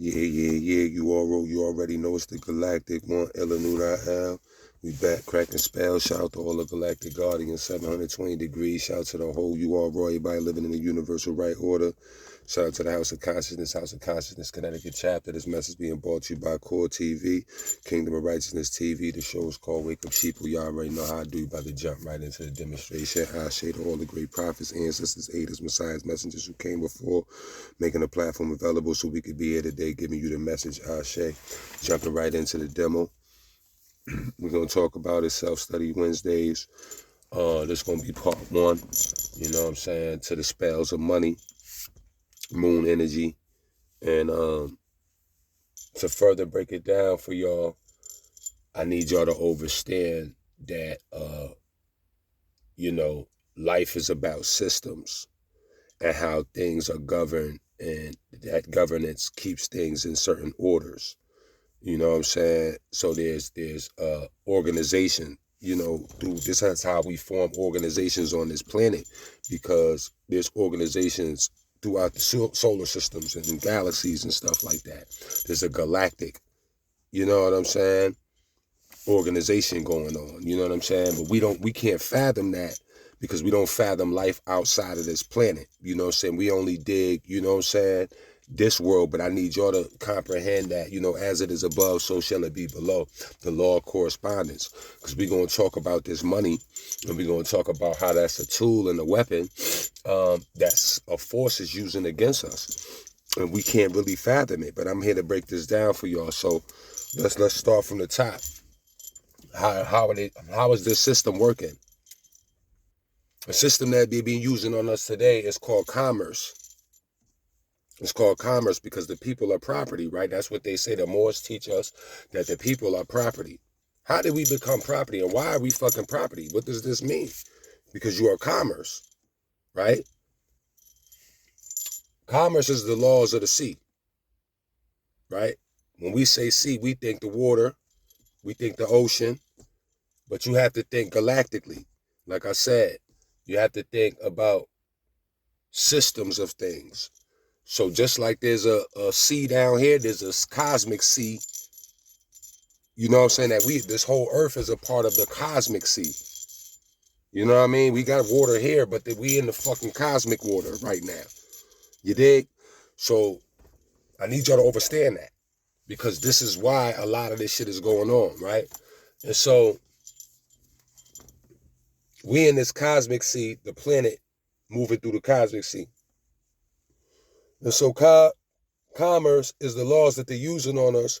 Yeah. You already know it's the Galactic One, Eleanor. We back cracking spells. Shout out to all the Galactic Guardians, 720 degrees. Shout out to the whole U.R. everybody living in the universal right order. Shout out to the House of Consciousness, Connecticut chapter. This message being brought to you by K.O.R TV, Kingdom of Righteousness TV. The show is called Wake Up Sheeple. Y'all already know how I do. About to jump right into the demonstration. I shade all the great prophets, ancestors, aiders, messiahs, messengers who came before, making a platform available so we could be here today, giving you the message. Ashe. Jumping right into the demo. We're going to talk about it, Self-Study Wednesdays. This is going to be part one, you know what I'm saying, to the spells of money, moon energy. And to further break it down for y'all, I need y'all to understand that, life is about systems and how things are governed, and that governance keeps things in certain orders. You know what I'm saying? So there's organization, through this is how we form organizations on this planet, because there's organizations throughout the solar systems and galaxies and stuff like that. There's a galactic, you know what I'm saying, organization going on, you know what I'm saying? But we can't fathom that because we don't fathom life outside of this planet. You know what I'm saying? We only dig, you know what I'm saying, this world, but I need y'all to comprehend that, as it is above, so shall it be below. The law of correspondence. Because we're going to talk about this money, and we're going to talk about how that's a tool and a weapon that's a force is using against us. And we can't really fathom it, but I'm here to break this down for y'all. So let's start from the top. How is this system working? The system that they've been using on us today is called commerce. It's called commerce because the people are property, right? That's what they say. The Moors teach us that the people are property. How did we become property, and why are we fucking property? What does this mean? Because you are commerce, right? Commerce is the laws of the sea, right? When we say sea, we think the water, we think the ocean, but you have to think galactically. Like I said, you have to think about systems of things. So just like there's a sea down here, there's a cosmic sea. You know what I'm saying? That this whole earth is a part of the cosmic sea. You know what I mean? We got water here, but we in the fucking cosmic water right now. You dig? So I need y'all to understand that, because this is why a lot of this shit is going on, right? And so we in this cosmic sea, the planet moving through the cosmic sea. And so commerce is the laws that they're using on us,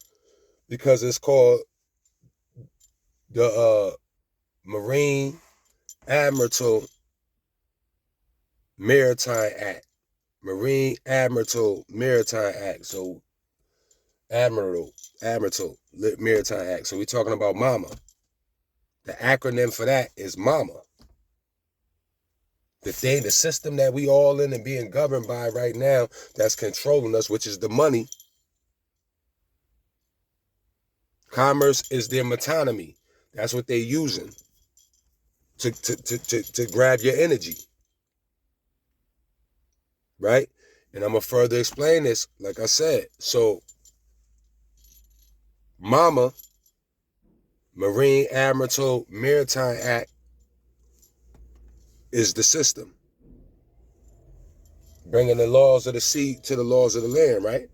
because it's called the Marine Admiralty Maritime Act. Marine Admiralty Maritime Act. So Admiralty Maritime Act. So we're talking about MAMA. The acronym for that is MAMA. The system that we all in and being governed by right now, that's controlling us, which is the money. Commerce is their metonymy. That's what they're using to grab your energy. Right? And I'm going to further explain this, like I said. So, MAMA, Marine Admiralty Maritime Act, is the system. Bringing the laws of the sea to the laws of the land, right?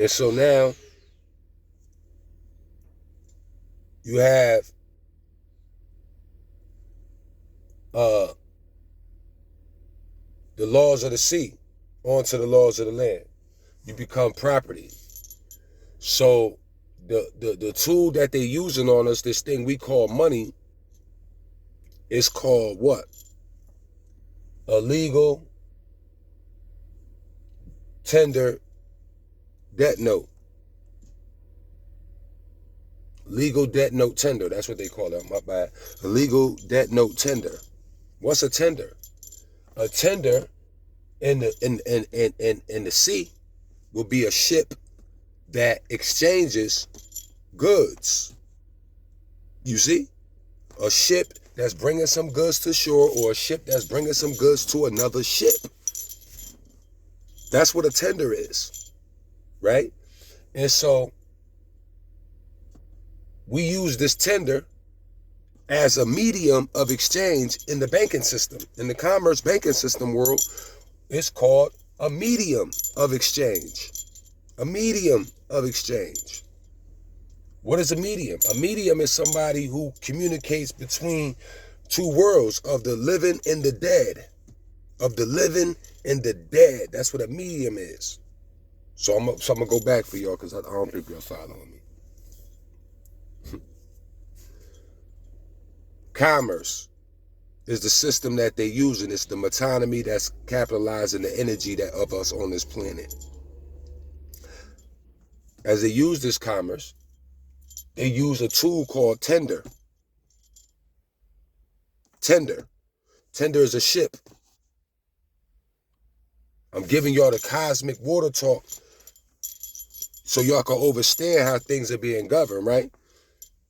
And so now, you have the laws of the sea onto the laws of the land. You become property. So the tool that they're using on us, this thing we call money, is called what? A legal tender debt note. Legal debt note tender. That's what they call it. My bad. A legal debt note tender. What's a tender? A tender in the sea will be a ship that exchanges goods. You see? A ship that's bringing some goods to shore, or a ship that's bringing some goods to another ship. That's what a tender is, right? And so we use this tender as a medium of exchange in the banking system. In the commerce banking system world, it's called a medium of exchange. A medium of exchange. What is a medium? A medium is somebody who communicates between two worlds of the living and the dead. Of the living and the dead. That's what a medium is. So I'm gonna go back for y'all because I don't think y'all following me. Commerce is the system that they use, and it's the metonymy that's capitalizing the energy that of us on this planet. As they use this commerce, they use a tool called tender. Tender. Tender is a ship. I'm giving y'all the cosmic water talk so y'all can understand how things are being governed, right?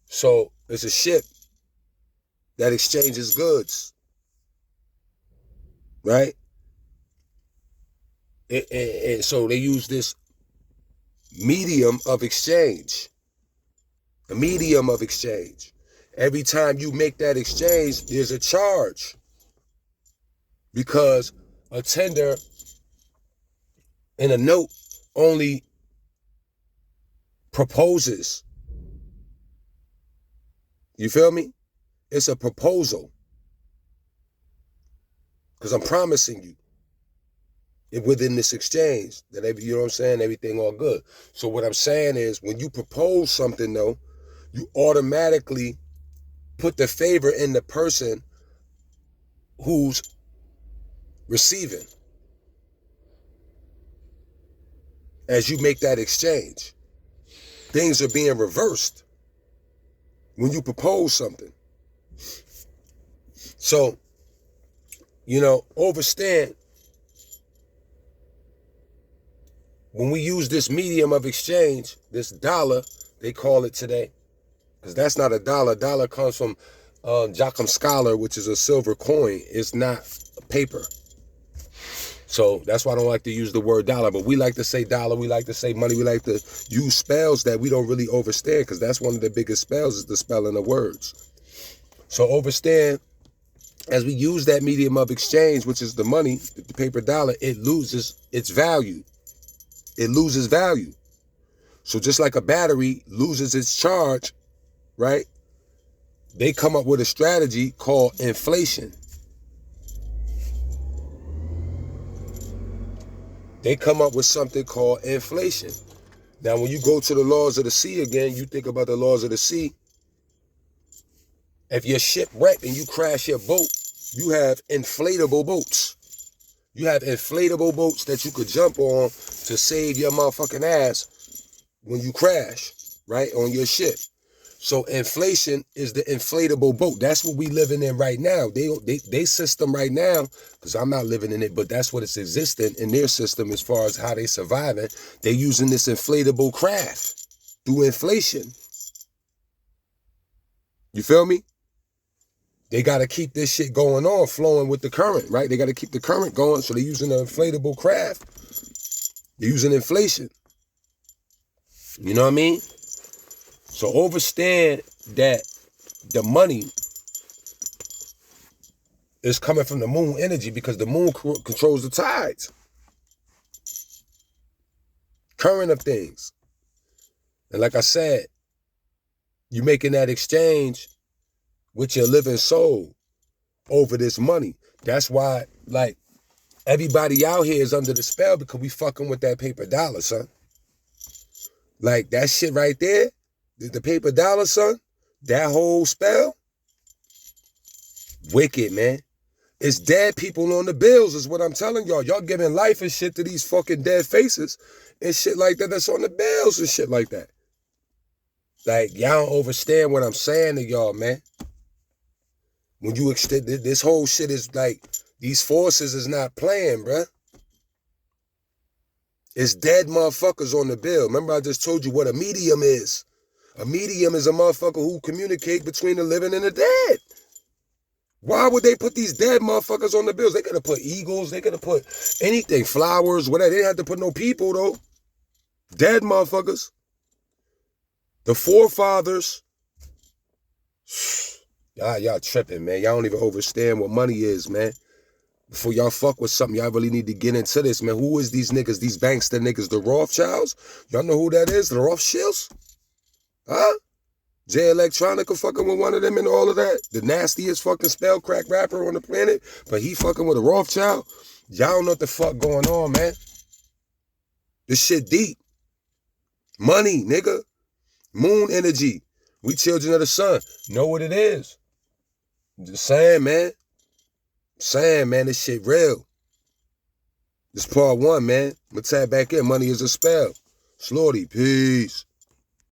So it's a ship that exchanges goods, right? And so they use this medium of exchange. A medium of exchange. Every time you make that exchange, there's a charge. Because a tender and a note only proposes. You feel me? It's a proposal. Because I'm promising you within this exchange that you know what I'm saying, everything all good. So what I'm saying is when you propose something though, you automatically put the favor in the person who's receiving as you make that exchange. Things are being reversed when you propose something. So, understand when we use this medium of exchange, this dollar, they call it today, because that's not a dollar. Dollar comes from Jacquem Scholar, which is a silver coin. It's not paper. So that's why I don't like to use the word dollar, but we like to say dollar, we like to say money, we like to use spells that we don't really understand, because that's one of the biggest spells is the spelling of words. So understand, as we use that medium of exchange, which is the money, the paper dollar, it loses its value. It loses value. So just like a battery loses its charge, right? They come up with a strategy called inflation. They come up with something called inflation. Now, when you go to the laws of the sea again, you think about the laws of the sea. If you're shipwrecked and you crash your boat, you have inflatable boats. You have inflatable boats that you could jump on to save your motherfucking ass when you crash, right, on your ship. So inflation is the inflatable boat. That's what we living in right now. They system right now, because I'm not living in it, but that's what it's existing in their system as far as how they surviving. They using this inflatable craft through inflation. You feel me? They got to keep this shit going on, flowing with the current, right? They got to keep the current going, so they're using an inflatable craft. They're using inflation. You know what I mean? So understand that the money is coming from the moon energy, because the moon controls the tides. Current of things. And like I said, you making that exchange with your living soul over this money. That's why, like, everybody out here is under the spell, because we fucking with that paper dollar, son. Like, that shit right there, the paper dollar, son, that whole spell, wicked, man. It's dead people on the bills is what I'm telling y'all. Y'all giving life and shit to these fucking dead faces and shit like that that's on the bills and shit like that. Like, y'all don't understand what I'm saying to y'all, man. When you extend this whole shit is like, these forces is not playing, bruh. It's dead motherfuckers on the bill. Remember I just told you what a medium is. A medium is a motherfucker who communicate between the living and the dead. Why would they put these dead motherfuckers on the bills? They could have put eagles. They could have put anything, flowers, whatever. They didn't have to put no people, though. Dead motherfuckers. The forefathers. Y'all tripping, man. Y'all don't even understand what money is, man. Before y'all fuck with something, y'all really need to get into this, man. Who is these niggas, these bankster niggas, the Rothschilds? Y'all know who that is? The Rothschilds? Huh? Jay Electronica fucking with one of them and all of that? The nastiest fucking spell crack rapper on the planet, but he fucking with a Rothschild? Y'all don't know what the fuck going on, man. This shit deep. Money, nigga. Moon energy. We children of the sun. Know what it is. I'm just saying, man. Saying, man, this shit real. This part one, man. I'm gonna tap back in. Money is a spell. Slorty, peace.